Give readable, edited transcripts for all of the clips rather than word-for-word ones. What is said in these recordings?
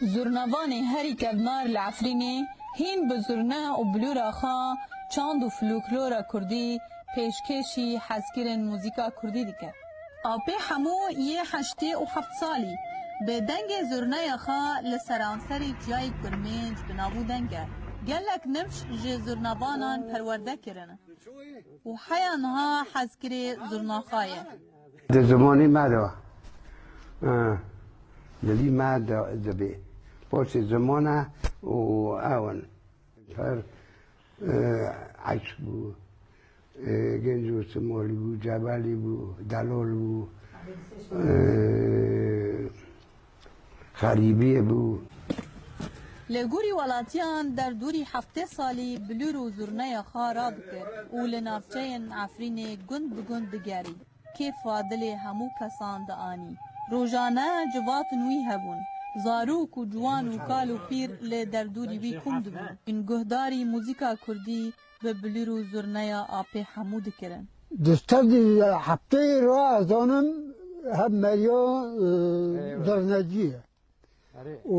زورنوان هری کبنار لعفرینی هین بزرنه و بلورا خوا چاند و فلوکلورا کردی پیشکشی حزگیرن موزیکا کردی دیکه. آپی همو یه 87 سالی به دنگ زرنه خوا لسرانسری جای کرمنج بنابو دنگه. گلک نفش جه زرنوانان پرورده کرنه و حیانها حزگیر زرناخایه. ده زمانی مده دلی مده دبی باش زمانه و اون هر عکس بود گنج و سمالی بود جبلی بود دلال بود خریبی بود لگوری ولاتیان در دوری 7 سالی بلور و زرنه خارا بکر و لنافچه عفرین گند بگند دگری که فادل همو کسان دانی روزانه جوات نوی هبون زاروک و جوان و کال و پیر ل در دوری وی کند بون این گهداری موزیکا کردی به بلور و زرنه آپی همو دکرن دستر دی هفته را از آنم هم مریا زرنجیه و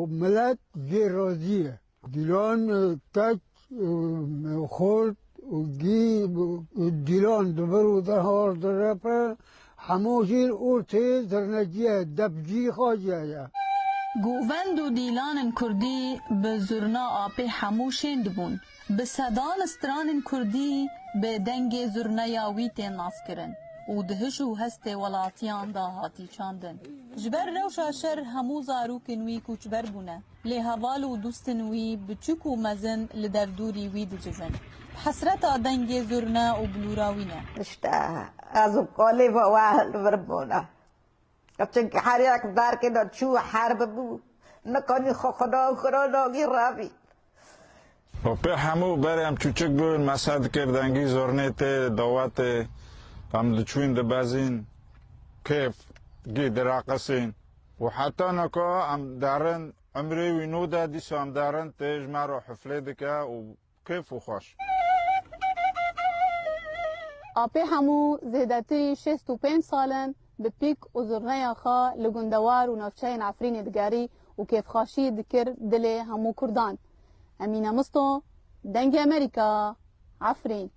ملت جه راضیه دیلان تک خورد و گی دیلان دبرو در هار در رپر هموشیر ارته زرنجیه دبجی خواجیه گووند و دیلان کردی به زرنا آپی همو شند بون به صدان استران کردی به دنگ زرنا یاویت ناس کرن و دهش و هست ولاتیان دا هاتی چاندن جبر روشا شر همو زاروک نوی کوچبر بونه لی هوال و دوست نوی بچوک و مزن لدر دوری وی دجزن حسرت دنگ زرنا و بلوراوینه اشتا از قالی و واهل وربونه چون که هر یک در که دا چو حرب بود نکنی خدا ناگی روی به همو بریم چوچک بود مساد کردنگی زرنیت دعوت هم لچوین دبازین کیف گی دراقسین و حتی نکا هم دارن عمری وینو دادی سو هم دارن تیج مرو حفله دکه و کیف و خوش آپی همو زیدتی 65 سالن به پیک و زرنه خوا لگندوار و نفچه عفرین دگاری و کیف خاشی دکر دل همو کردان امینه مستو دنگ امریکا عفرین